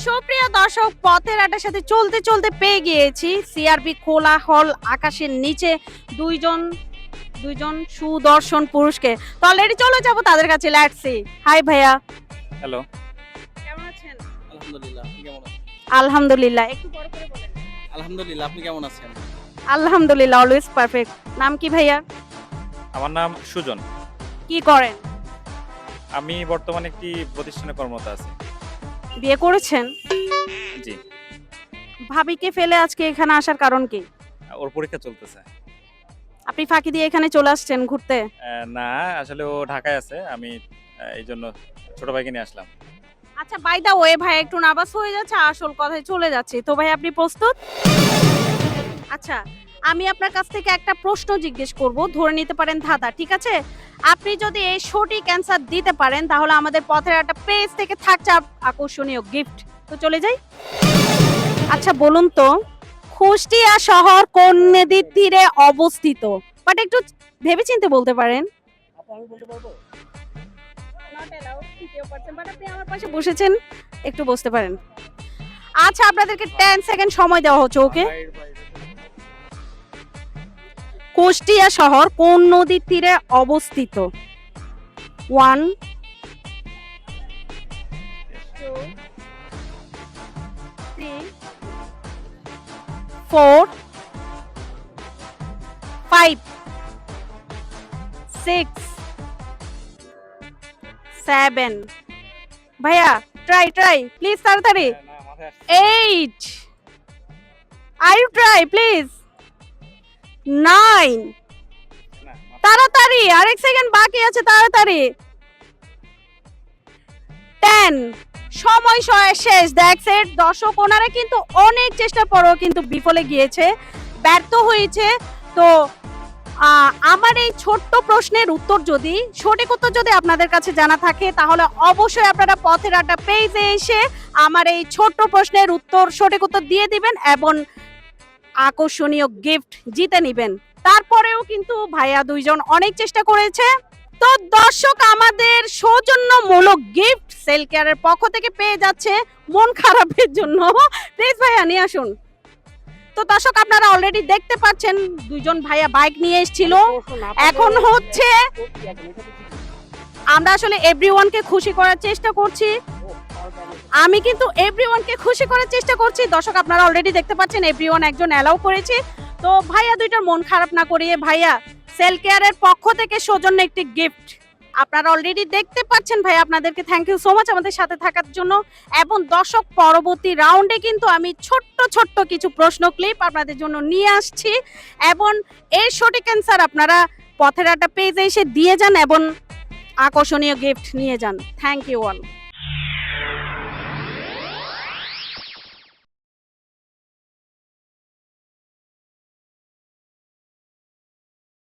সুপ্রিয় দর্শক, পথের হাঁটার সাথে চলতে চলতে পেয়ে গিয়েছি সিআরবি খোলা হল আকাশের নিচে দুইজন দুইজন সুদর্শন পুরুষকে। তো অলরেডি চলে যাব তাদের কাছে। Let's see. হাই ভাইয়া, হ্যালো। কেমন আছেন? আলহামদুলিল্লাহ, আপনি কেমন আছেন? আলহামদুলিল্লাহ। একটু বড় করে বলেন। আলহামদুলিল্লাহ, আপনি কেমন আছেন? আলহামদুলিল্লাহ, অলওয়েজ পারফেক্ট। নাম কি ভাইয়া? আমার নাম সুজন। কি করেন? আমি বর্তমানে একটি প্রতিষ্ঠানে কর্মরত আছি। বিয়ে করেছেন? জি। ভাবিকে ফেলে আজকে এখানে আসার কারণ কি? ওর পরীক্ষা চলতেছে। আপনি ফাঁকি দিয়ে এখানে চলে আসছেন ঘুরতে? না, আসলে ও ঢাকায় আছে। আমি এইজন্য ছোট ভাইকে নিয়ে আসলাম। আচ্ছা, বাই দা ওয়ে ভাই, একটু নার্ভাস হয়ে যাচ্ছে, আসল কথায় চলে যাচ্ছি। তো ভাই, আপনি প্রস্তুত? আচ্ছা, আমি আপনার কাছ থেকে একটা প্রশ্ন জিজ্ঞেস করব, ধরে নিতে পারেন ধাঁধা, ঠিক আছে? আপনি যদি এই সঠিক অ্যান্সার দিতে পারেন তাহলে আমাদের পথের একটা পেজ থেকে থাকছে আকর্ষণীয় গিফট। তো চলে যাই। আচ্ছা বলুন তো, কুষ্টিয়া শহর কোন নদীর তীরে অবস্থিত? বাট একটু ভেবেচিন্তে বলতে পারেন। আমি বলতে পারবো? বাট আপনি আমার পাশে বসেছেন, একটু বসতে পারেন। আচ্ছা, আপনাদেরকে 10 সেকেন্ড সময় দেওয়া হচ্ছে, ওকে? কুষ্টিয়া শহর কোন নদীর তীরে অবস্থিত? 1 2 3 4 5 6 7 ভাইয়া, ট্রাই প্লিজ, তাড়াতাড়ি। 8 আর ইউ ট্রাই প্লিজ। 9 তাড়াতাড়ি, আরেক সেকেন্ড বাকি আছে, তাড়াতাড়ি। 10 সময় শেষ। That's it. দর্শক, ওনারা কিন্তু অনেক চেষ্টার পরেও কিন্তু বিফলে গিয়েছে, ব্যর্থ হয়েছে। তো আমার এই ছোট্ট প্রশ্নের উত্তর যদি সঠিক উত্তর যদি আপনাদের কাছে জানা থাকে তাহলে অবশ্যই আপনারা পথের আড্ডা পেজে এসে আমার এই ছোট্ট প্রশ্নের উত্তর সঠিক উত্তর দিয়ে দিবেন এবং আকর্ষণীয় গিফট জিতে নিবেন। তারপরেও কিন্তু ভাইয়া দুইজন অনেক চেষ্টা করেছে। তো দর্শক, আমাদের সৌজন্যমূলক গিফট সেল কেয়ারের পক্ষ থেকে পেয়ে যাচ্ছে মন খারাপের জন্য। প্লিজ ভাইয়া নিয়ে আসুন। তো দর্শক, আপনারা অলরেডি দেখতে পাচ্ছেন দুইজন ভাইয়া বাইক নিয়ে এসেছিল। এখন হচ্ছে আমরা আসলে এভরিওয়ানকে খুশি করার চেষ্টা করছি। আমি কিন্তু এভরিওয়ানকে খুশি করার চেষ্টা করছি। দর্শক, আপনারা অলরেডি দেখতে পাচ্ছেন এভরিওয়ান একজন অ্যালাউ করেছে। তো ভাইয়া দুইটার মন খারাপ না করিয়ে ভাইয়া সেল কেয়ারের পক্ষ থেকে সৌজন্য একটি গিফট আপনারা অলরেডি দেখতে পাচ্ছেন। ভাই, আপনাদেরকে থ্যাংক ইউ সো মাচ আমাদের সাথে থাকার জন্য। এবং দর্শক, পরবর্তী রাউন্ডে কিন্তু আমি ছোট্ট ছোট্ট কিছু প্রশ্ন ক্লিপ আপনাদের জন্য নিয়ে আসছি এবং এর সঠিক অ্যান্সার আপনারা পথের একটা পেজে এসে দিয়ে যান এবং আকর্ষণীয় গিফট নিয়ে যান। Thank you all.